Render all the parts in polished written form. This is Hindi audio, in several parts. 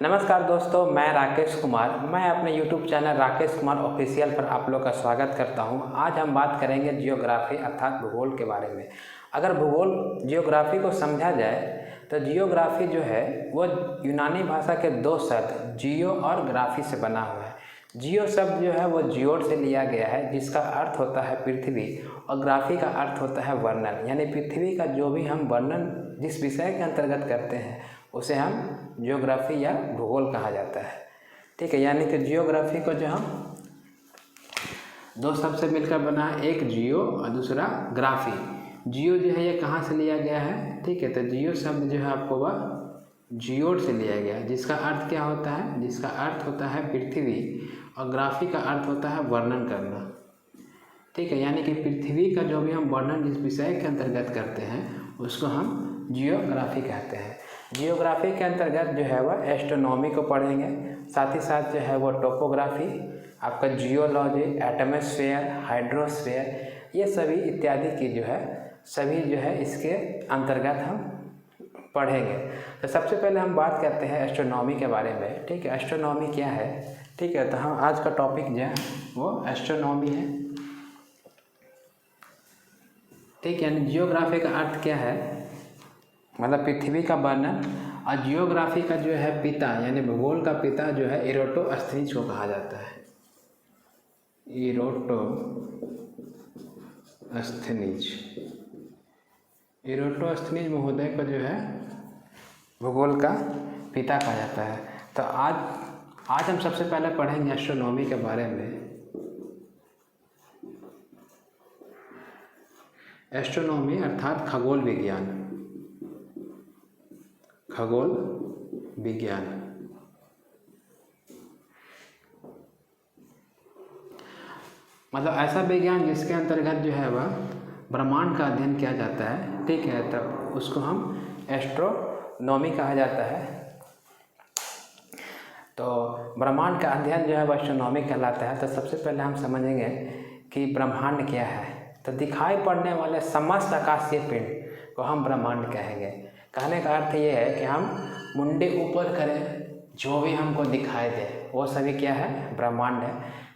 नमस्कार दोस्तों, मैं राकेश कुमार। मैं अपने YouTube channel Rakesh Kumar official पर आप लोग का स्वागत करता हूं। आज हम बात करेंगे जियोग्राफी अर्थात भूगोल के बारे में। अगर भूगोल जियोग्राफी को समझा जाए तो जियोग्राफी जो है वो यूनानी भाषा के दो शब्द जियो और ग्राफी से बना हुआ है। जियो शब्द जो है वो जियोड से लिया गया है, जिसका अर्थ होता है पृथ्वी, और ग्राफी का अर्थ होता है वर्णन। यानी पृथ्वी का जो भी हम वर्णन जिस विषय के अंतर्गत करते हैं उसे हम जियोग्राफी या भूगोल कहा जाता है। ठीक है, यानी कि जियोग्राफी को जो हम दो शब्द से मिलकर बना है, एक जियो और दूसरा ग्राफी। जियो जो है ये कहाँ से लिया गया है? ठीक है, तो जियो शब्द जो है आपको वह जियोड से लिया गया, जिसका अर्थ क्या होता है? जिसका अर्थ होता है पृथ्वी, और ग्राफी का अर्थ होता है वर्णन करना। ठीक है, यानी कि पृथ्वी का जो भी हम वर्णन जिस विषय के अंतर्गत करते हैं उसको हम जियोग्राफी कहते हैं। जियोग्राफी के अंतर्गत जो है वह एस्ट्रोनॉमी को पढ़ेंगे, साथ ही साथ जो है वो टोपोग्राफी, आपका जियोलॉजी, एटमॉस्फेयर, हाइड्रोस्फेयर, ये सभी इत्यादि की जो है सभी जो है इसके अंतर्गत हम पढ़ेंगे। तो सबसे पहले हम बात करते हैं एस्ट्रोनॉमी के बारे में। ठीक है, एस्ट्रोनॉमी क्या है? ठीक है, तो हम आज का टॉपिक जो है वो एस्ट्रोनॉमी है। ठीक है, यानी जियोग्राफी का अर्थ क्या है? मतलब पृथ्वी का वर्णन। और जियोग्राफी का जो है पिता यानी भूगोल का पिता जो है इराटोस्थनीज को कहा जाता है। इराटोस्थनीज महोदय को जो है भूगोल का पिता कहा जाता है। तो आज हम सबसे पहले पढ़ेंगे एस्ट्रोनॉमी के बारे में। एस्ट्रोनॉमी अर्थात खगोल विज्ञान। खगोल विज्ञान मतलब ऐसा विज्ञान जिसके अंतर्गत जो है वह ब्रह्मांड का अध्ययन किया जाता है। ठीक है, तब उसको हम एस्ट्रोनॉमी कहा जाता है। तो ब्रह्मांड का अध्ययन जो है वह एस्ट्रोनॉमी कहलाता है। तो सबसे पहले हम समझेंगे कि ब्रह्मांड क्या है। तो दिखाई पड़ने वाले समस्त आकाशीय पिंड को हम ब्रह्मांड कहेंगे। कहने का अर्थ ये है कि हम मुंडे ऊपर करें, जो भी हमको दिखाई दे वो सभी क्या है? ब्रह्मांड है।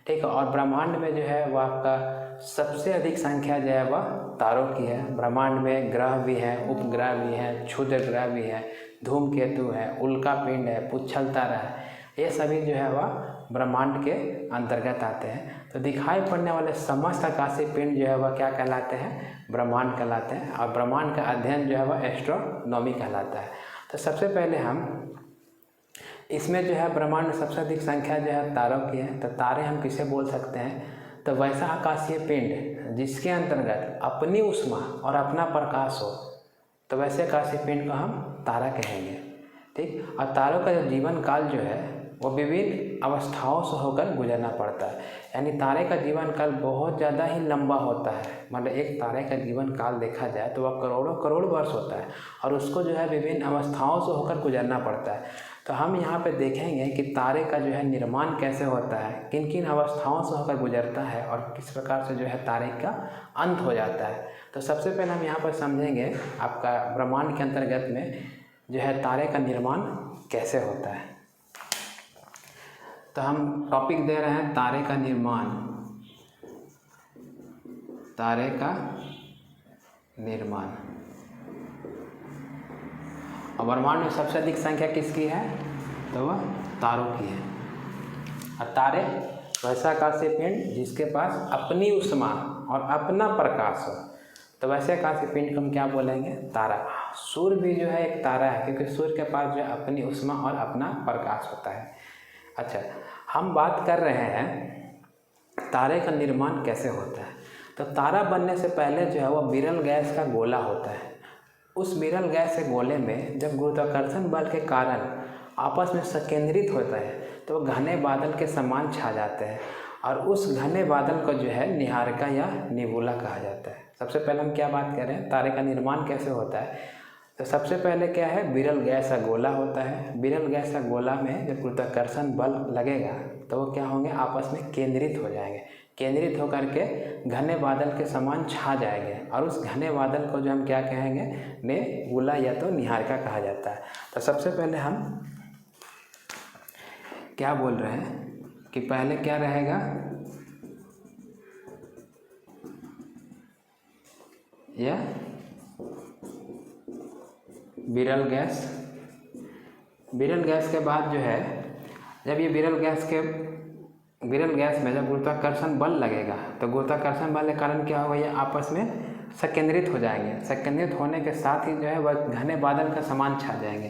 ठीक है, और ब्रह्मांड में जो है वह आपका सबसे अधिक संख्या जो है वह तारों की है। ब्रह्मांड में ग्रह भी हैं, उपग्रह भी हैं, क्षुद्र ग्रह भी हैं, धूमकेतु है, उल्का पिंड है, पुच्छल तारा है, ये सभी जो है वह ब्रह्मांड के अंतर्गत आते हैं। तो दिखाई पड़ने वाले समस्त आकाशीय पिंड जो है वह क्या कहलाते हैं? ब्रह्मांड कहलाते हैं। और ब्रह्मांड का अध्ययन जो है वह एस्ट्रोनॉमी कहलाता है। तो सबसे पहले हम इसमें जो है ब्रह्मांड में सबसे अधिक संख्या जो है तारों की है। तो तारे हम किसे बोल सकते हैं? तो वैसा आकाशीय पिंड जिसके अंतर्गत अपनी ऊष्मा और अपना प्रकाश हो, तो वैसे आकाशीय पिंड को हम तारा कहेंगे। ठीक, और तारों का जो जीवन काल जो है वो विभिन्न अवस्थाओं से होकर गुजरना पड़ता है। यानी तारे का जीवन काल बहुत ज़्यादा ही लंबा होता है। मतलब एक तारे का जीवन काल देखा जाए तो वह करोड़ों करोड़ वर्ष होता है, और उसको जो है विभिन्न अवस्थाओं से होकर गुजरना पड़ता है। तो हम यहाँ पे देखेंगे कि तारे का जो है निर्माण कैसे होता है, किन किन अवस्थाओं से होकर गुजरता है, और किस प्रकार से जो है तारे का अंत हो जाता है। तो सबसे पहले हम यहाँ पर समझेंगे आपका ब्रह्मांड के अंतर्गत में जो है तारे का निर्माण कैसे होता है। तो हम टॉपिक दे रहे हैं तारे का निर्माण। तारे का निर्माण। और ब्रह्मांड में सबसे अधिक संख्या किसकी है? तो वह तारों की है। और तारे वैसा आकाशीय पिंड जिसके पास अपनी ऊष्मा और अपना प्रकाश हो, तो वैसे आकाशीय पिंड को हम क्या बोलेंगे? तारा। सूर्य भी जो है एक तारा है, क्योंकि सूर्य के पास जो है अपनी ऊष्मा और अपना प्रकाश होता है। अच्छा, हम बात कर रहे हैं तारे का निर्माण कैसे होता है। तो तारा बनने से पहले जो है वह विरल गैस का गोला होता है। उस विरल गैस के गोले में जब गुरुत्वाकर्षण बल के कारण आपस में संकेंद्रित होता है तो वह घने बादल के समान छा जाते हैं, और उस घने बादल को जो है निहारिका या निबुला कहा जाता है। सबसे पहले हम क्या बात कर रहे हैं? तारे का निर्माण कैसे होता है। तो सबसे पहले क्या है? विरल गैस का गोला होता है। विरल गैस का गोला में जब गुरुत्वाकर्षण बल लगेगा तो वो क्या होंगे? आपस में केंद्रित हो जाएंगे। केंद्रित होकर के घने बादल के समान छा जाएंगे, और उस घने बादल को जो हम क्या कहेंगे? नेबुला या तो निहारिका कहा जाता है। तो सबसे पहले हम क्या बोल रहे हैं कि पहले क्या रहेगा, यह विरल गैस। विरल गैस के बाद जो है, जब ये विरल गैस में जब गुरुत्वाकर्षण बल लगेगा तो गुरुत्वाकर्षण बल के कारण क्या होगा, ये आपस में संकेंद्रित हो जाएंगे। संकेंद्रित होने के साथ ही जो है वह घने बादल का समान छा जाएंगे।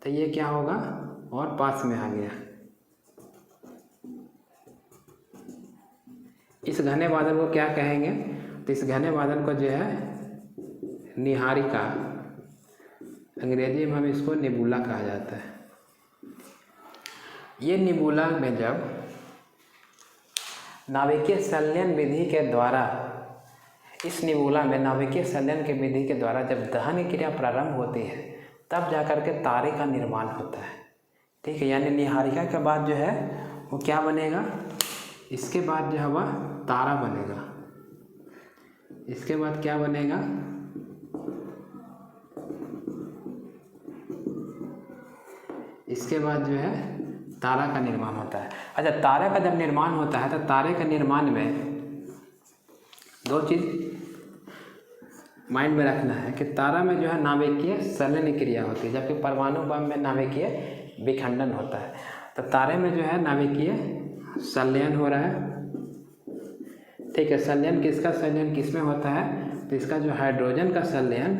तो ये क्या होगा, और पास में आ गया। इस घने बादल को क्या कहेंगे, तो इस घने बादल को जो है निहारिका, अंग्रेजी में हम इसको निबुला कहा जाता है। ये निबुला में जब नाभिकीय संलयन विधि के द्वारा, इस निबुला में नाभिकीय संलयन की विधि के द्वारा जब दहन की क्रिया प्रारंभ होती है तब जाकर के तारे का निर्माण होता है। ठीक है, यानी निहारिका के बाद जो है वो क्या बनेगा, इसके बाद जो है वह तारा बनेगा। इसके बाद क्या बनेगा, इसके बाद जो है तारा का निर्माण होता है। अच्छा, तारे का जब निर्माण होता है तो तारे के निर्माण में दो चीज़ माइंड में रखना है कि तारा में जो है नाभिकीय संलयन क्रिया होती है, जबकि परमाणु बम में नाभिकीय विखंडन होता है। तो तारे में जो है नाभिकीय संलयन हो रहा है। ठीक है, संलयन किसका संलयन किस में होता है, तो इसका जो हाइड्रोजन का संलयन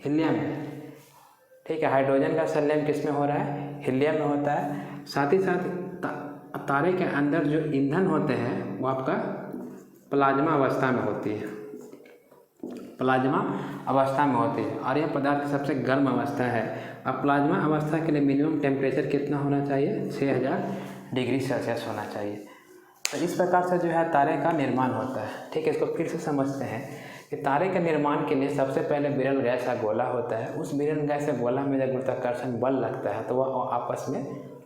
हीलियम में। ठीक है, हाइड्रोजन का संलयन किस में हो रहा है, हीलियम में होता है। साथ ही साथ तारे के अंदर जो ईंधन होते हैं वो आपका प्लाज्मा अवस्था में होती है, प्लाज्मा अवस्था में होती है। और यह पदार्थ सबसे गर्म अवस्था है। अब प्लाज्मा अवस्था के लिए मिनिमम टेम्परेचर कितना होना चाहिए, 6000 डिग्री सेल्सियस होना चाहिए। तो इस प्रकार से जो है तारे का निर्माण होता है। ठीक है, इसको फिर से समझते हैं कि तारे के निर्माण के लिए सबसे पहले विरल गैस का गोला होता है। उस विरल गैस के गोला में जब गुरुत्वाकर्षण बल लगता है तो वह आपस में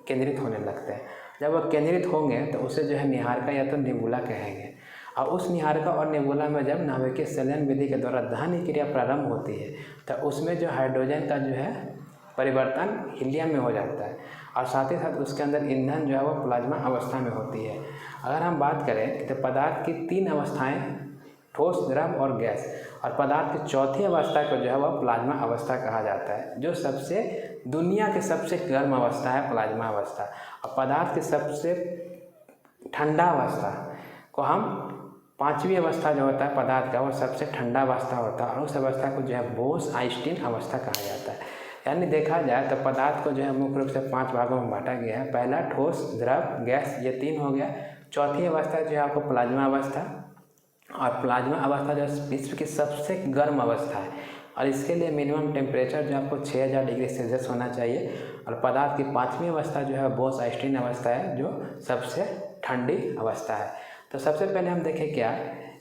केंद्रित होने लगते हैं। जब वह केंद्रित होंगे तो उसे जो है निहारिका या तो निबुला कहेंगे। और उस निहारिका और निबुला में जब नाभिकीय संलयन विधि के द्वारा दहन क्रिया प्रारंभ होती है तो उसमें जो हाइड्रोजन का जो है परिवर्तन हीलियम में हो जाता है, और साथ ही साथ उसके अंदर ईंधन जो है वो प्लाज्मा अवस्था में होती है। अगर हम बात करें तो पदार्थ की 3 अवस्थाएं, ठोस, द्रव और गैस, और पदार्थ की चौथी अवस्था को जो है वह प्लाज्मा अवस्था कहा जाता है, जो सबसे दुनिया की सबसे गर्म अवस्था है प्लाज्मा अवस्था। और पदार्थ की सबसे ठंडा अवस्था को हम 5वीं अवस्था जो होता है पदार्थ का, वो सबसे ठंडा अवस्था होता है, और उस अवस्था को जो है बोस-आइंस्टीन अवस्था कहा जाता है। यानी देखा जाए तो पदार्थ को जो है मुख्य रूप से 5 भागों में बांटा गया है। पहला ठोस, द्रव, गैस, ये 3 हो गया। चौथी अवस्था जो है आपको प्लाज्मा अवस्था, और प्लाज्मा अवस्था जो विश्व की सबसे गर्म अवस्था है, और इसके लिए मिनिमम टेम्परेचर जो आपको 6000 डिग्री सेल्सियस होना चाहिए। और पदार्थ की 5वीं अवस्था जो है बोस-आइंस्टीन अवस्था है, जो सबसे ठंडी अवस्था है। तो सबसे पहले हम देखें क्या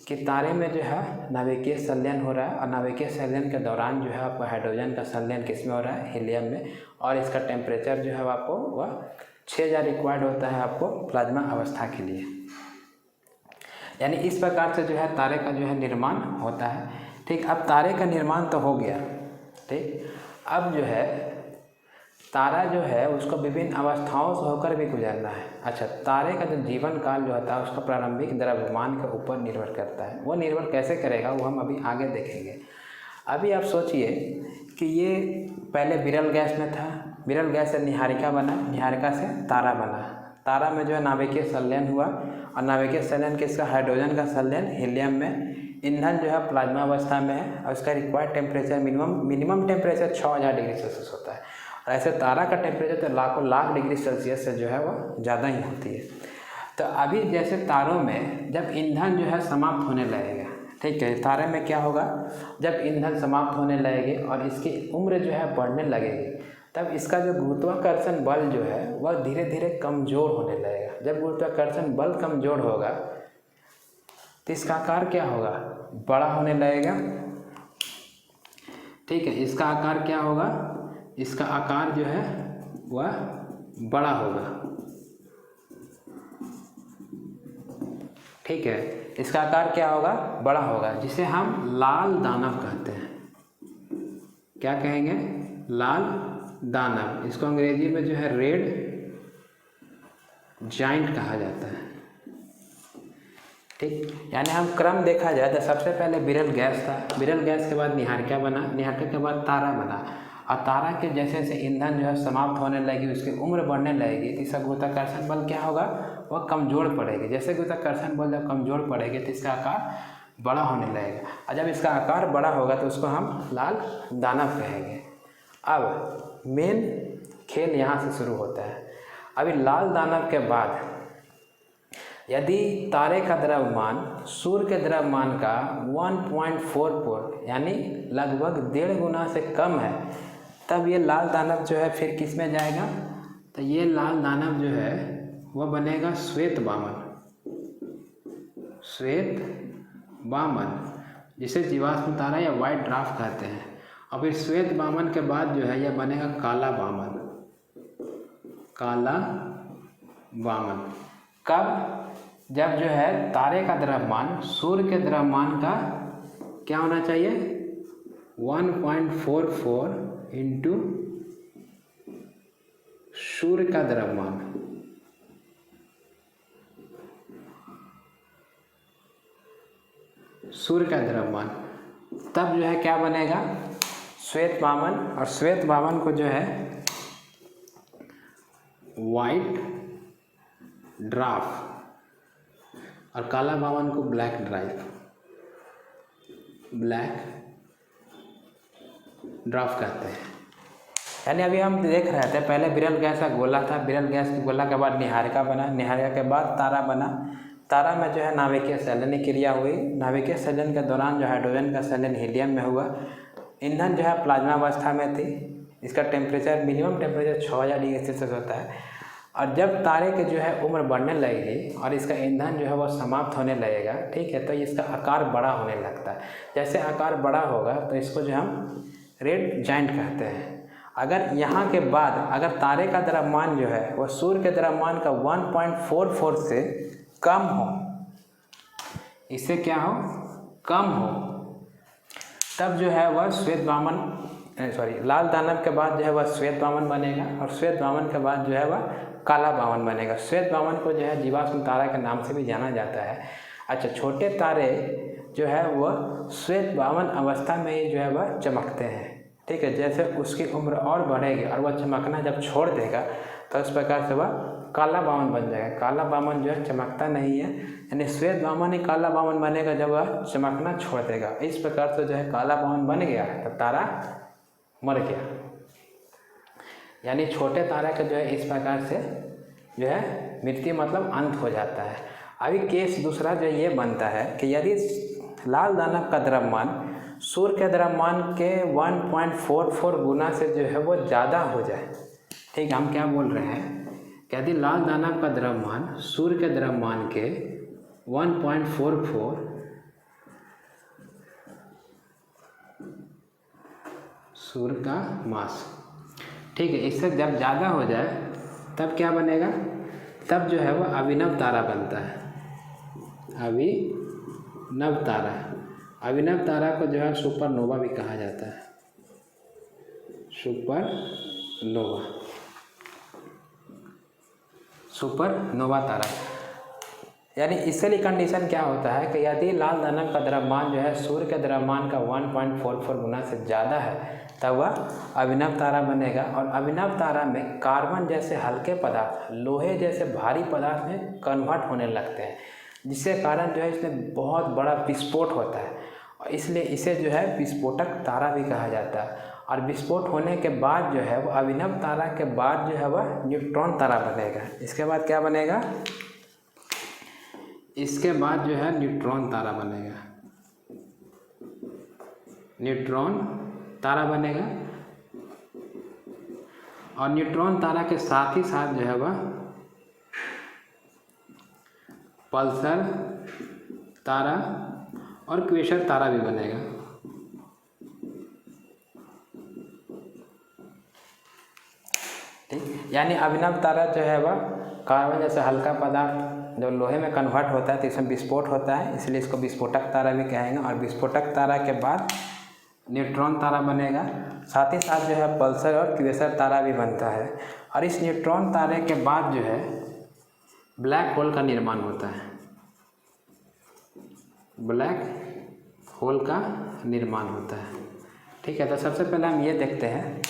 कि तारे में जो है नाभिकीय संलयन हो रहा है, और नाभिकीय संलयन के दौरान जो है आपको हाइड्रोजन का संलयन किस में हो रहा है, हीलियम में, और इसका टेम्परेचर जो है आपको वह 6000 रिक्वायर्ड होता है आपको प्लाज्मा अवस्था के लिए। यानी इस प्रकार से जो है तारे का जो है निर्माण होता है। ठीक, अब तारे का निर्माण तो हो गया। ठीक, अब जो है तारा जो है उसको विभिन्न अवस्थाओं से होकर भी गुजरना है। अच्छा, तारे का जो जीवन काल जो होता है उसका प्रारंभिक द्रव्यमान के ऊपर निर्भर करता है। वो निर्भर कैसे करेगा वो हम अभी आगे देखेंगे। अभी आप सोचिए कि ये पहले विरल गैस में था, विरल गैस से निहारिका बना, निहारिका से तारा बना। तारा में जो है नाभिकीय संलयन हुआ, और नाभिकीय संलयन किसका, हाइड्रोजन का संलयन हीलियम में। ईंधन जो है प्लाज्मा अवस्था में है, और उसका required temperature minimum temperature 6000 degree Celsius होता है। और ऐसे तारा का टेम्परेचर तो लाखों लाख डिग्री सेल्सियस से जो है वो ज़्यादा ही होती है। तो अभी जैसे तारों में जब ईंधन जो है समाप्त होने लगेगा, ठीक है, तारे में क्या होगा, जब ईंधन समाप्त होने लगेगी और इसकी उम्र जो है बढ़ने लगेगी, तब इसका जो गुरुत्वाकर्षण बल जो है वह धीरे धीरे कमज़ोर होने लगेगा। जब गुरुत्वाकर्षण बल कमज़ोर होगा तो इसका आकार क्या होगा, बड़ा होने लगेगा। ठीक है, इसका आकार क्या होगा, इसका आकार जो है वह बड़ा होगा। ठीक है, इसका आकार क्या होगा, बड़ा होगा, जिसे हम लाल दानव कहते हैं। क्या कहेंगे, लाल दानव। इसको अंग्रेजी में जो है रेड जॉइंट कहा जाता है। ठीक, यानी हम क्रम देखा जाए तो सबसे पहले बिरल गैस था, बिरल गैस के बाद निहारिका बना, निहारिका के बाद तारा बना, और तारा के जैसे जैसे ईंधन जो है समाप्त होने लगेगी, उसकी उम्र बढ़ने लगेगी, तो इसका गुरुत्वाकर्षण बल क्या होगा, वह कमज़ोर पड़ेगी। जैसे गुरुत्वाकर्षण बल जब कमज़ोर पड़ेगी तो इसका आकार बड़ा होने लगेगा, और जब इसका आकार बड़ा होगा तो उसको हम लाल दानव कहेंगे। अब मेन खेल यहाँ से शुरू होता है। अभी लाल दानव के बाद यदि तारे का द्रव्यमान सूर्य के द्रव्यमान का 1.44 यानी लगभग 1.5 गुना से कम है, तब ये लाल दानव जो है फिर किस में जाएगा, तो ये लाल दानव जो है वह बनेगा श्वेत वामन, श्वेत वामन, जिसे जीवाश्म तारा या वाइट ड्वार्फ कहते हैं। और फिर श्वेत वामन के बाद जो है यह बनेगा काला वामन, काला वामन। कब, जब जो है तारे का द्रव्यमान सूर्य के द्रव्यमान का क्या होना चाहिए, 1.44 इंटू सूर्य का द्रव्यमान, सूर्य का द्रव्यमान, तब जो है क्या बनेगा, श्वेत वामन। और श्वेत वामन को जो है वाइट ड्वार्फ, और काला वामन को ब्लैक ड्वार्फ, ब्लैक ड्वार्फ कहते हैं। यानी अभी हम देख रहे थे पहले बिरल गैस का गोला था, बिरल गैस के गोला के बाद निहारिका बना, निहारिका के बाद तारा बना, तारा में जो है नाभिकीय संलयन क्रिया हुई, नाभिकीय संलयन के दौरान जो हाइड्रोजन का संलयन हीलियम में हुआ, ईंधन जो है प्लाज्मा अवस्था में थी, इसका temperature minimum temperature 6000 degree Celsius होता है। और जब तारे के जो है उम्र बढ़ने लगेगी और इसका ईंधन जो है वह समाप्त होने लगेगा, ठीक है, तो इसका आकार बड़ा होने लगता है। जैसे आकार बड़ा होगा तो इसको जो हम रेड जाइंट कहते हैं। अगर यहाँ के बाद अगर तारे का द्रव्यमान जो है वह सूर्य के द्रव्यमान का 1.44 से कम हो, इससे क्या हो, कम हो, तब जो है वह श्वेत वामन लाल दानव के बाद जो है वह श्वेत वामन बनेगा, और श्वेत वामन के बाद जो है वह काला वामन बनेगा। श्वेत वामन को जो है जीवाश्म तारा के नाम से भी जाना जाता है। अच्छा, छोटे तारे जो है वह श्वेत वामन अवस्था में ही जो है वह चमकते हैं, ठीक है। जैसे उसकी उम्र और बढ़ेगी और वह चमकना जब छोड़ देगा तो इस प्रकार से वह काला वामन बन जाएगा। काला वामन जो है चमकता नहीं है, यानी श्वेत वामन ही काला वामन बनेगा जब वह चमकना छोड़ देगा। इस प्रकार से जो है काला वामन बन गया तो तारा मर गया, यानी छोटे तारा का जो है इस प्रकार से जो है मृत्यु मतलब अंत हो जाता है। अभी केस दूसरा जो ये बनता है कि यदि लाल दानव का द्रव्यमान सूर्य के द्रव्यमान के 1.44 गुना से जो है वो ज़्यादा हो जाए, ठीक है। हम क्या बोल रहे हैं कि यदि लाल दानव का द्रव्यमान सूर्य के द्रव्यमान के 1.44 सूर्य का मास, ठीक है, इससे जब ज़्यादा हो जाए तब क्या बनेगा, तब जो है वह अभिनव तारा बनता है। अभिनव तारा, अभिनव तारा को जो है सुपरनोवा भी कहा जाता है, सुपरनोवा, सुपरनोवा तारा। यानी इसके लिए कंडीशन क्या होता है कि यदि लाल दानव का द्रव्यमान जो है सूर्य के द्रव्यमान का 1.44 गुना से ज़्यादा है तब वह अभिनव तारा बनेगा। और अभिनव तारा में कार्बन जैसे हल्के पदार्थ लोहे जैसे भारी पदार्थ में कन्वर्ट होने लगते हैं, जिसके कारण जो है इसमें बहुत बड़ा विस्फोट होता है, और इसलिए इसे जो है विस्फोटक तारा भी कहा जाता है। और विस्फोट होने के बाद जो है वो अभिनव तारा के बाद जो है वह न्यूट्रॉन तारा बनेगा। इसके बाद क्या बनेगा, इसके बाद जो है न्यूट्रॉन तारा बनेगा, न्यूट्रॉन तारा बनेगा। और न्यूट्रॉन तारा के साथ ही साथ जो है वह पल्सर तारा और क्वेसर तारा भी बनेगा। ठीक, यानी अभिनव तारा जो है वह कार्बन जैसे हल्का पदार्थ जो लोहे में कन्वर्ट होता है तो इसमें विस्फोट होता है, इसलिए इसको विस्फोटक तारा भी कहेंगे। और विस्फोटक तारा के बाद न्यूट्रॉन तारा बनेगा, साथ ही साथ जो है पल्सर और क्वेसर तारा भी बनता है। और इस न्यूट्रॉन तारे के बाद जो है ब्लैक होल का निर्माण होता है। ब्लैक होल का निर्माण होता है। ठीक है, तो सबसे पहले हम ये देखते हैं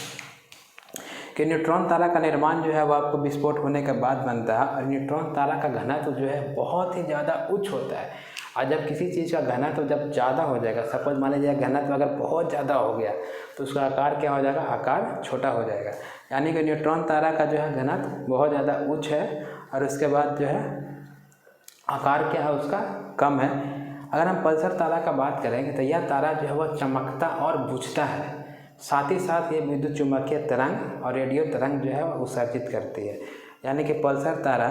कि न्यूट्रॉन तारा का निर्माण जो है वो आपको विस्फोट होने के बाद बनता है। और न्यूट्रॉन तारा का घनत्व जो है बहुत ही ज़्यादा उच्च होता है। और जब किसी चीज़ का घनत्व जब ज़्यादा हो जाएगा, सपोज मान लीजिए घनत्व अगर बहुत ज़्यादा हो गया तो उसका आकार क्या हो जाएगा, आकार छोटा हो जाएगा। यानी कि न्यूट्रॉन तारा का जो है घनत्व बहुत ज़्यादा उच्च है और उसके बाद जो है आकार क्या है उसका कम है। अगर हम पल्सर तारा का बात करेंगे तो यह तारा जो है वह चमकता और बुझता है। साथ ही साथ ये विद्युत चुम्बकीय तरंग और रेडियो तरंग जो है वह उत्सर्जित करती है। यानी कि पल्सर तारा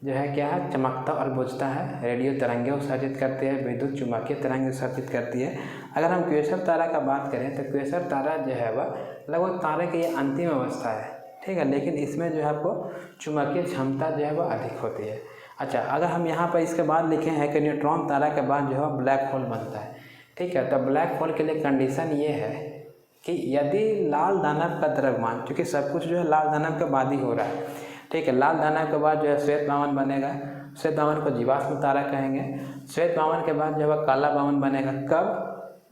जो है क्या है, चमकता और बुझता है, रेडियो तरंगें उत्सर्जित करती है, विद्युत चुम्बकीय तरंग उत्सर्जित करती है। अगर हम क्वेसर तारा का बात करें तो क्वेसर तारा जो है वह लगभग तारे की ये अंतिम अवस्था है। ठीक है, लेकिन इसमें जो है आपको चुम्बकीय क्षमता जो है वह अधिक होती है। अच्छा, अगर हम यहाँ पर इसके बाद लिखे हैं कि न्यूट्रॉन तारा के बाद जो है ब्लैक होल बनता है। ठीक है, तो ब्लैक होल के लिए कंडीशन ये है कि यदि लाल दानव का द्रव्यमान, क्योंकि सब कुछ जो है लाल दानव के बाद ही हो रहा है। ठीक है, लाल दानव के बाद जो है श्वेत बावन बनेगा। श्वेत बावन को जीवाश्म तारा कहेंगे। श्वेत बावन के बाद जो है काला बावन बनेगा। कब?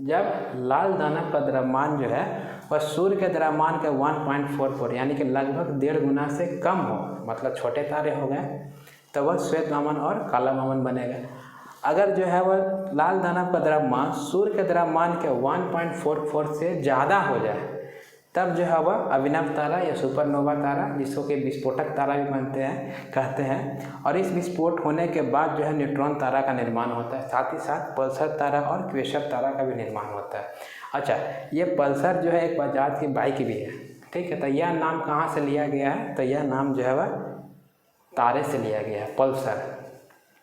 जब लाल दानव का द्रव्यमान जो है वह सूर्य के द्रव्यमान के 1.44 यानी कि लगभग 1.5 गुना से कम हो, मतलब छोटे तारे हो गए, तो वह श्वेत बावन और काला बावन बनेगा। अगर जो है वह लाल दानव का द्रव्यमान सूर्य के द्रव्यमान के 1.44 से ज़्यादा हो जाए तब जो है वह अभिनव तारा या सुपरनोवा तारा, जिसको कि विस्फोटक तारा भी कहते हैं। और इस विस्फोट होने के बाद जो है न्यूट्रॉन तारा का निर्माण होता है। साथ ही साथ पल्सर तारा और क्वेसर तारा का भी निर्माण होता है। अच्छा, ये पल्सर जो है एक बजाज की बाइक भी है। ठीक है, तो यह नाम कहाँ से लिया गया है? तो यह नाम जो है वह तारे से लिया गया है, पल्सर,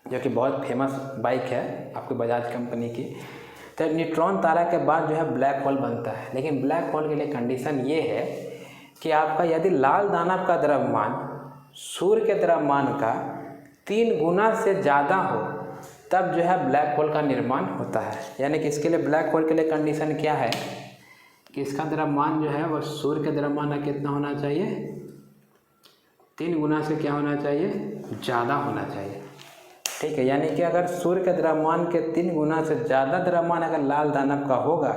जो कि बहुत फेमस बाइक है आपकी बजाज कंपनी की। तो न्यूट्रॉन तारा के बाद जो है ब्लैक होल बनता है। लेकिन ब्लैक होल के लिए कंडीशन ये है कि आपका यदि लाल दानव का द्रव्यमान सूर्य के द्रव्यमान का 3 गुना से ज़्यादा हो तब जो है ब्लैक होल का निर्माण होता है। यानी कि इसके लिए ब्लैक होल के लिए कंडीशन क्या है कि इसका द्रव्यमान जो है वह सूर्य के द्रव्यमान का कितना होना चाहिए, 3 गुना से क्या होना चाहिए, ज़्यादा होना चाहिए। ठीक है, यानी कि अगर सूर्य के द्रव्यमान के 3 गुना से ज़्यादा द्रव्यमान अगर लाल दानव का होगा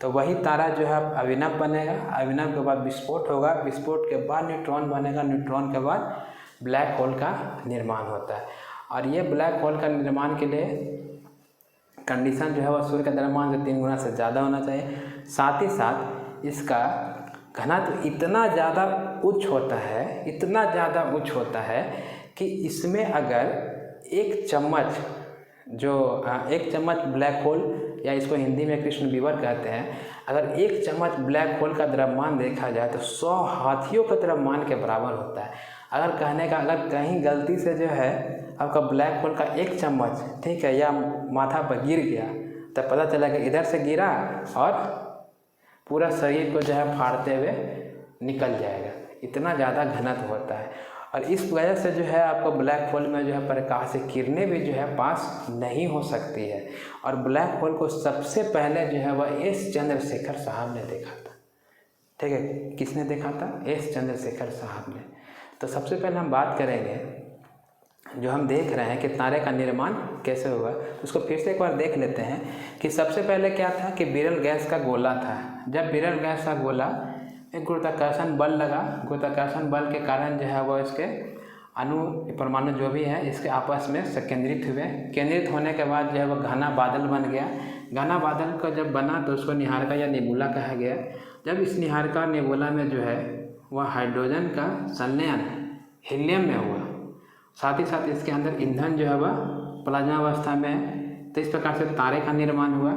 तो वही तारा जो है अभिनव बनेगा। अभिनव के बाद विस्फोट होगा, विस्फोट के बाद न्यूट्रॉन बनेगा, न्यूट्रॉन के बाद ब्लैक होल का निर्माण होता है। और ये ब्लैक होल का निर्माण के लिए कंडीशन जो है वह सूर्य के द्रव्यमान से 3 गुना से ज़्यादा होना चाहिए। साथ ही साथ इसका घनत्व इतना ज़्यादा उच्च होता है, इतना ज़्यादा उच्च होता है कि इसमें अगर एक चम्मच ब्लैक होल, या इसको हिंदी में कृष्ण विवर कहते हैं, अगर 1 चम्मच ब्लैक होल का द्रव्यमान देखा जाए तो 100 हाथियों के द्रव्यमान के बराबर होता है। अगर कहने का अगर कहीं गलती से जो है आपका ब्लैक होल का 1 चम्मच, ठीक है, या माथा पर गिर गया तो पता चला कि इधर से गिरा और पूरा शरीर को जो है फाड़ते हुए निकल जाएगा। इतना ज़्यादा घनत्व होता है। और इस वजह से जो है आपको ब्लैक होल में जो है प्रकाश की किरणें भी जो है पास नहीं हो सकती है। और ब्लैक होल को सबसे पहले जो है वह एस चंद्रशेखर साहब ने देखा था। ठीक है, किसने देखा था? एस चंद्रशेखर साहब ने। तो सबसे पहले हम बात करेंगे, जो हम देख रहे हैं कि तारे का निर्माण कैसे हुआ, तो उसको फिर से एक बार देख लेते हैं कि सबसे पहले क्या था कि विरल गैस का गोला था। जब विरल गैस का गोला एक गुरुत्वाकर्षण बल लगा, गुरुत्वाकर्षण बल के कारण जो है वो इसके अणु परमाणु जो भी है इसके आपस में संकेंद्रित हुए। केंद्रित होने के बाद जो है वो घना बादल बन गया। घना बादल का जब बना तो उसको निहारिका या नेबुला कहा गया। जब इस निहारिका नेबुला में जो है वह हाइड्रोजन का संलयन हीलियम में हुआ, साथ ही साथ इसके अंदर ईंधन जो है वह प्लाज्मा अवस्था में है। तो इस प्रकार से तारे का निर्माण हुआ।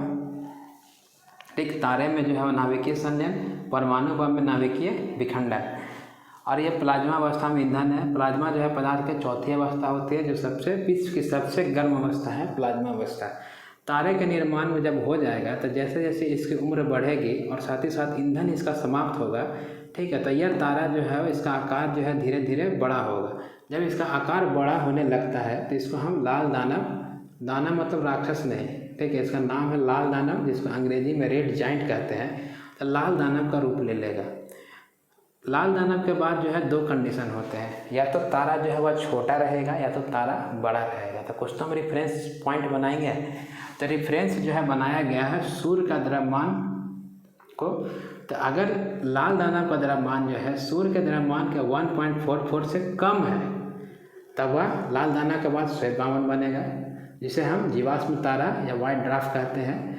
ठीक, तारे में जो है वह नाभिकीय संलयन, परमाणु बम में नाभिकीय विखंडन, और ये प्लाज्मा अवस्था में ईंधन है। प्लाज्मा जो है पदार्थ की चौथी अवस्था होती है, जो विश्व की सबसे गर्म अवस्था है प्लाज्मा अवस्था। तारे के निर्माण में जब हो जाएगा तो जैसे जैसे इसकी उम्र बढ़ेगी और साथ ही साथ ईंधन इसका समाप्त होगा, ठीक है, तो यह तारा जो है इसका आकार जो है धीरे धीरे बड़ा होगा। जब इसका आकार बड़ा होने लगता है तो इसको हम लाल दानव, दानव मतलब राक्षस नहीं, ठीक है, इसका नाम है लाल दानव, जिसको अंग्रेजी में रेड जाइंट कहते हैं। तो लाल दानव का रूप ले लेगा। लाल दानव के बाद जो है दो कंडीशन होते हैं, या तो तारा जो है वह छोटा रहेगा या तो तारा बड़ा रहेगा। तो कुछ तो हम रेफरेंस पॉइंट बनाएंगे। तो रेफरेंस जो है बनाया गया है सूर्य का द्रव्यमान को। तो अगर लाल दानव का द्रव्यमान जो है सूर्य के द्रव्यमान के 1.44 से कम है तब वह लाल दानव के बाद श्वेत वामन बनेगा, जिसे हम जीवाश्म तारा या व्हाइट ड्वार्फ कहते हैं।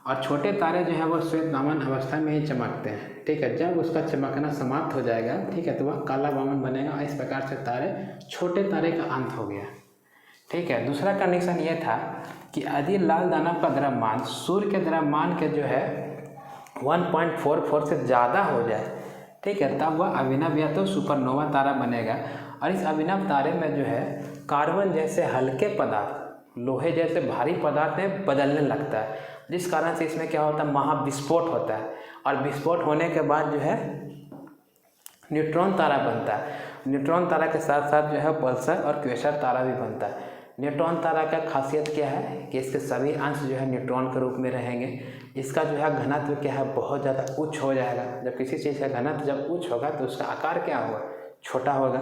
और छोटे तारे जो है वो श्वेत वामन अवस्था में ही चमकते हैं, ठीक है। जब उसका चमकना समाप्त हो जाएगा, ठीक है, तो वह काला वामन बनेगा। और इस प्रकार से तारे छोटे तारे का अंत हो गया, ठीक है। दूसरा कंडीशन ये था कि यदि लाल दानव का द्रव्यमान सूर्य के द्रव्यमान के जो है 1.44 से ज़्यादा हो जाए, ठीक है, तब वह अभिनव या तो सुपरनोवा तारा बनेगा। और इस अभिनव तारे में जो है कार्बन जैसे हल्के पदार्थ लोहे जैसे भारी पदार्थ में बदलने लगता है, जिस कारण से इसमें क्या होता है, महाविस्फोट होता है। और विस्फोट होने के बाद जो है न्यूट्रॉन तारा बनता है। न्यूट्रॉन तारा के साथ साथ जो है पल्सर और क्वेसर तारा भी बनता है। न्यूट्रॉन तारा का खासियत क्या है कि इसके सभी अंश जो है न्यूट्रॉन के रूप में रहेंगे। इसका जो है घनत्व क्या है, बहुत ज़्यादा उच्च हो जाएगा। जब किसी चीज़ का घनत्व जब उच्च होगा तो उसका आकार क्या होगा, छोटा होगा।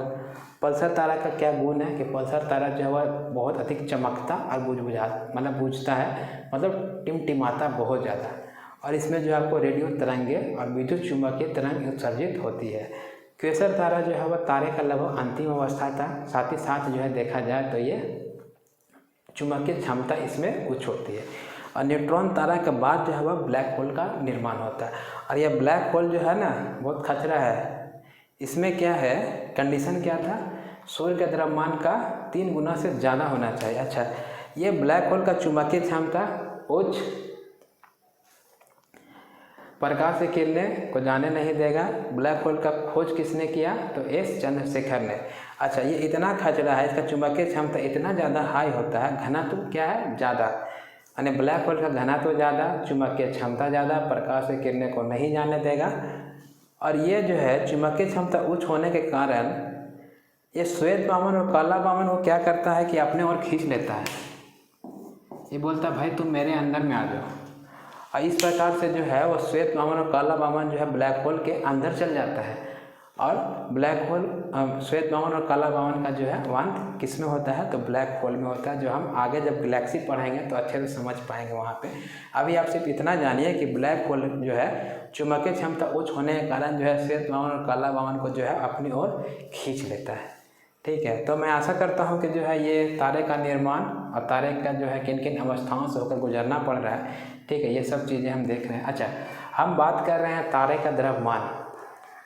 पल्सर तारा का क्या गुण है कि पल्सर तारा जो है वह बहुत अधिक चमकता और बुझता है, मतलब टिमटिमाता बहुत ज़्यादा। और इसमें जो आपको रेडियो तरंगें और विद्युत चुम्बकीय तरंग उत्सर्जित होती है। क्वेसर तारा जो है वह तारे का लगभग अंतिम अवस्था था। साथ ही साथ जो है देखा जाए तो ये चुंबकीय क्षमता इसमें उच्च होती है। और न्यूट्रॉन तारा के बाद जो है वह ब्लैक होल का निर्माण होता है। और यह ब्लैक होल जो है ना बहुत खतरा है। इसमें क्या है, कंडीशन क्या था, सूर्य के द्रव्यमान का 3 गुना से ज़्यादा होना चाहिए। अच्छा, ये ब्लैक होल का चुंबकीय क्षमता उच्च, प्रकाश की किरणें को जाने नहीं देगा। ब्लैक होल का खोज किसने किया, तो एस चंद्रशेखर ने। अच्छा, ये इतना खतरा है, इसका चुंबकीय क्षमता इतना ज़्यादा हाई होता है, घनत्व क्या है ज़्यादा, यानी ब्लैक होल का घनत्व ज़्यादा, चुंबकीय क्षमता ज़्यादा, प्रकाश की किरणें को नहीं जाने देगा। और ये जो है चुंबकीय क्षमता उच्च होने के कारण ये श्वेत वामन और काला वामन को क्या करता है कि अपने ओर खींच लेता है। ये बोलता है भाई तुम मेरे अंदर में आ जाओ। और इस प्रकार से जो है वो श्वेत वामन और काला वामन जो है ब्लैक होल के अंदर चल जाता है। और ब्लैक होल श्वेत वामन और काला वामन का जो है अंत किस में होता है, तो ब्लैक होल में होता है, जो हम आगे जब गैलेक्सी पढ़ेंगे तो अच्छे से समझ पाएंगे वहाँ पे। अभी आप सिर्फ इतना जानिए कि ब्लैक होल जो है चुंबकीय क्षमता उच्च होने के कारण जो है श्वेत वामन और काला वामन को जो है अपनी ओर खींच लेता है, ठीक है। तो मैं आशा करता हूँ कि जो है ये तारे का निर्माण और तारे का जो है किन किन अवस्थाओं से होकर गुजरना पड़ रहा है, ठीक है, ये सब चीज़ें हम देख रहे हैं। अच्छा, हम बात कर रहे हैं तारे का द्रव्यमान।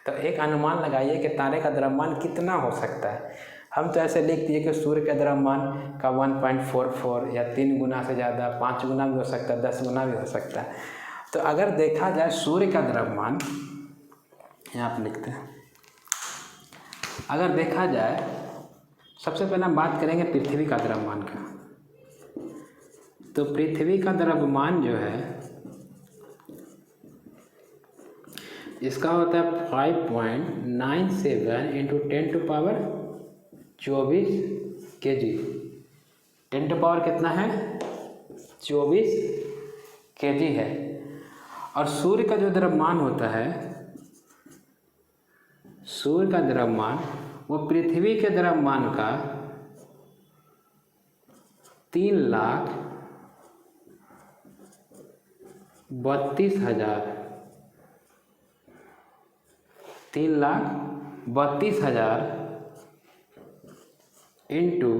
तो एक अनुमान लगाइए कि तारे का द्रव्यमान कितना हो सकता है। हम तो ऐसे लिख दिए कि सूर्य के द्रव्यमान का 1.44 या 3 गुना से ज़्यादा, 5 गुना भी हो सकता है, 10 गुना भी हो सकता है। तो अगर देखा जाए सूर्य का द्रव्यमान, यहाँ पर लिखते हैं, अगर देखा जाए सबसे पहले हम बात करेंगे पृथ्वी का द्रव्यमान का। तो पृथ्वी का द्रव्यमान जो है इसका होता है 5.97 इंटू 10⁻24 kg। 10 कितना है, 24 kg है। और सूर्य का जो द्रव्यमान होता है, सूर्य का द्रव्यमान वो पृथ्वी के द्रव्यमान का 3,32,000 इंटू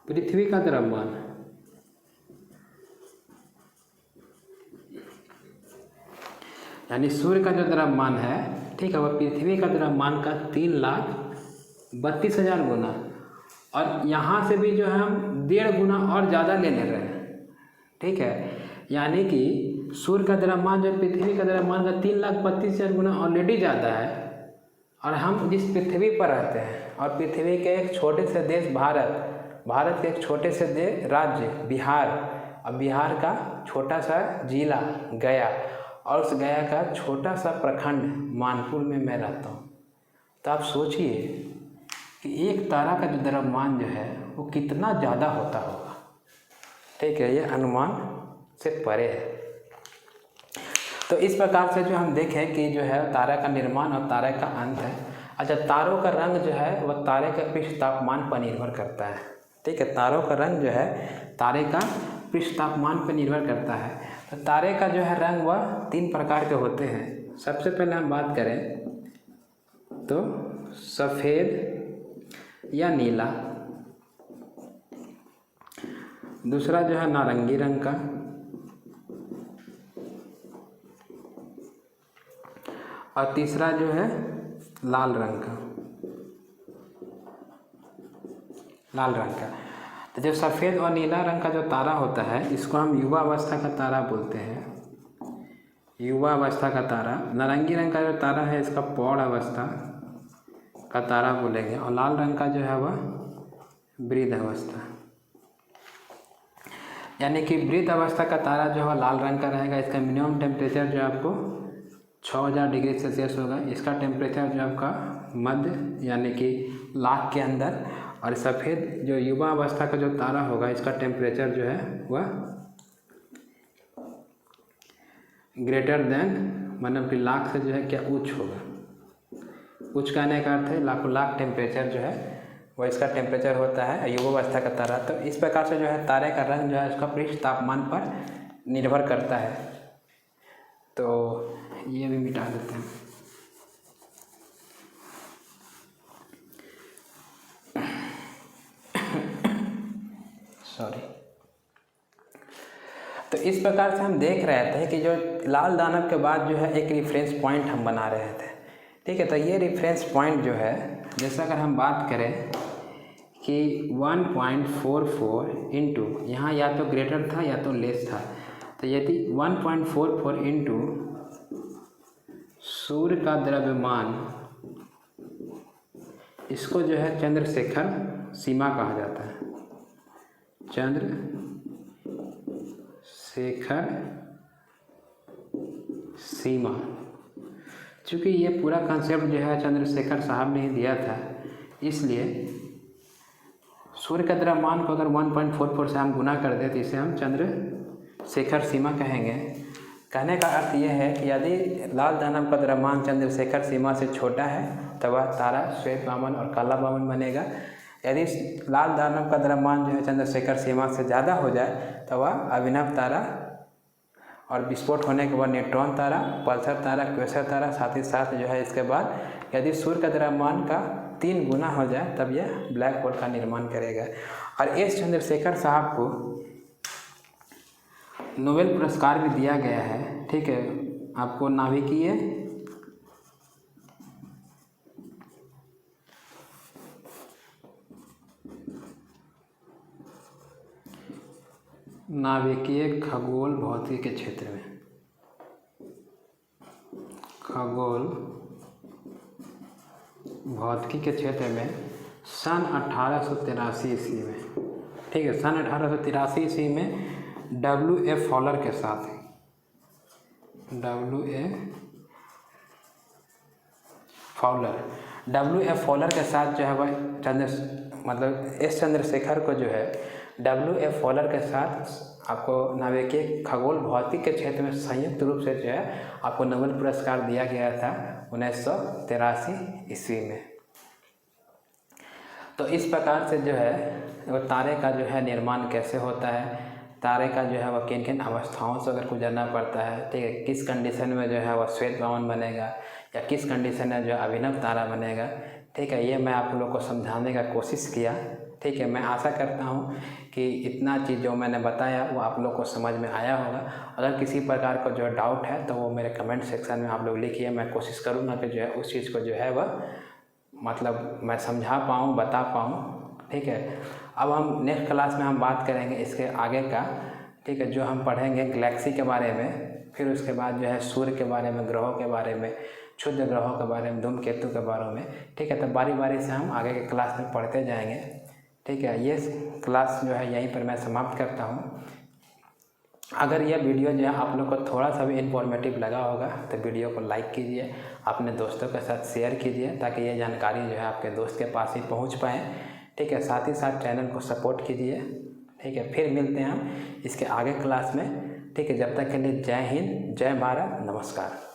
पृथ्वी का द्रव्यमान, यानी सूर्य का जो द्रव्यमान है, ठीक है, वह पृथ्वी का द्रव्यमान का 3,32,000 गुना। और यहाँ से भी जो है हम 1.5 गुना और ज़्यादा ले रहे हैं, ठीक है। यानी कि सूर्य का द्रव्यमान जो पृथ्वी का द्रव्यमान का 3,32,000 गुना ऑलरेडी ज़्यादा है। और हम जिस पृथ्वी पर रहते हैं और पृथ्वी के एक छोटे से देश भारत के एक छोटे से राज्य बिहार, और बिहार का छोटा सा जिला गया, और उस गया का छोटा सा प्रखंड मानपुर में मैं रहता हूँ। तो आप सोचिए कि एक तारा का जो द्रव्यमान जो है वो कितना ज़्यादा होता होगा, ठीक है, ये अनुमान से परे है। तो तो इस प्रकार से जो हम देखें कि जो है तारे का निर्माण और तारे का अंत है। अच्छा, तारों का रंग जो है वह तारे के पृष्ठ तापमान पर निर्भर करता है। ठीक है, तारों का रंग जो है तारे का पृष्ठ तापमान पर निर्भर करता है। तो तारे का जो है रंग वह 3 प्रकार के होते हैं। सबसे पहले हम बात करें तो सफ़ेद या नीला, दूसरा जो है नारंगी रंग का, और तीसरा जो है लाल रंग का। तो जो सफ़ेद और नीला रंग का जो तारा होता है इसको हम युवा अवस्था का तारा बोलते हैं, युवा अवस्था का तारा। नारंगी रंग का जो तारा है इसका प्रौढ़ अवस्था का तारा बोलेंगे, और लाल रंग का जो है वह वृद्ध अवस्था। यानी कि वृद्ध अवस्था का तारा जो है लाल रंग का रहेगा। इसका मिनिमम टेम्परेचर जो आपको 6000 डिग्री सेल्सियस होगा। इसका टेम्परेचर जो आपका मध्य यानी कि लाख के अंदर। और सफ़ेद जो युवा अवस्था का जो तारा होगा इसका टेम्परेचर जो है वह ग्रेटर देन मतलब कि लाख से जो है क्या उच्च होगा। उच्च कहने का अर्थ है लाख टेम्परेचर जो है वह इसका टेम्परेचर होता है युवा अवस्था का तारा। तो इस प्रकार से जो है तारे का रंग जो है उसका पृष्ठ तापमान पर निर्भर करता है। तो ये भी मिटा देते हैं। सॉरी। तो इस प्रकार से हम देख रहे थे कि जो लाल दानव के बाद जो है एक रेफरेंस पॉइंट हम बना रहे थे। ठीक है, तो ये रेफरेंस पॉइंट जो है जैसे अगर हम बात करें कि 1.44 इंटू यहाँ या तो ग्रेटर था या तो लेस था। तो यदि 1.44 इंटू सूर्य का द्रव्यमान, इसको जो है चंद्रशेखर सीमा कहा जाता है। चंद्रशेखर सीमा, चूँकि ये पूरा कंसेप्ट जो है चंद्रशेखर साहब ने ही दिया था, इसलिए सूर्य का द्रव्यमान को अगर 1.44 से हम गुना कर दें तो इसे हम चंद्रशेखर सीमा कहेंगे। कहने का अर्थ यह है कि यदि लाल दानव का द्रव्यमान चंद्रशेखर सीमा से छोटा है तो वह तारा श्वेत वामन और काला वामन बनेगा। यदि लाल दानव का द्रव्यमान जो है चंद्रशेखर सीमा से ज़्यादा हो जाए तो वह अभिनव तारा और विस्फोट होने के बाद न्यूट्रॉन तारा, पल्सर तारा, क्वेसर तारा, साथ ही साथ जो है इसके बाद यदि सूर्य का द्रव्यमान का 3 गुना हो जाए तब यह ब्लैक होल का निर्माण करेगा। और एस चंद्रशेखर साहब को नोबेल पुरस्कार भी दिया गया है। ठीक है, आपको नाभिकीय खगोल भौतिकी के क्षेत्र में, खगोल भौतिकी के क्षेत्र में सन 1883 ईस्वी में, ठीक है, सन 1883 ईस्वी में W.A. फॉलर के साथ, W.A. फॉलर के साथ जो है वह एस चंद्रशेखर को जो है W.A. फॉलर के साथ आपको नाभिकीय खगोल भौतिकी के क्षेत्र में संयुक्त रूप से जो है आपको नोबेल पुरस्कार दिया गया था 1983 ईस्वी में। तो इस प्रकार से जो है वो तारे का जो है निर्माण कैसे होता है, तारे का जो है वह किन किन अवस्थाओं से अगर गुजरना पड़ता है, ठीक है, किस कंडीशन में जो है वह श्वेत वामन बनेगा या किस कंडीशन में जो अभिनव तारा बनेगा, ठीक है, ये मैं आप लोगों को समझाने का कोशिश किया। ठीक है, मैं आशा करता हूँ कि इतना चीज़ जो मैंने बताया वो आप लोग को समझ में आया होगा। अगर किसी प्रकार का जो डाउट है तो वो मेरे कमेंट सेक्शन में आप लोग लिखिए। मैं कोशिश करूँगा कि जो है उस चीज़ को जो है वह मैं समझा पाऊँ, बता पाऊँ। ठीक है, अब हम नेक्स्ट क्लास में हम बात करेंगे इसके आगे का। ठीक है, जो हम पढ़ेंगे गैलेक्सी के बारे में, फिर उसके बाद जो है सूर्य के बारे में, ग्रहों के बारे में, क्षुद्र ग्रहों के बारे में, धूमकेतु के बारे में। ठीक है, तो बारी बारी से हम आगे के क्लास में पढ़ते जाएंगे। ठीक है, ये क्लास जो है यहीं पर मैं समाप्त करता हूँ। अगर यह वीडियो जो है आप लोग को थोड़ा सा भी इन्फॉर्मेटिव लगा होगा तो वीडियो को लाइक कीजिए, अपने दोस्तों के साथ शेयर कीजिए ताकि ये जानकारी जो है आपके दोस्त के पास ही पहुँच पाए। ठीक है, साथ ही साथ चैनल को सपोर्ट कीजिए। ठीक है, फिर मिलते हैं हम इसके आगे क्लास में। ठीक है, जब तक के लिए जय हिंद, जय भारत, नमस्कार।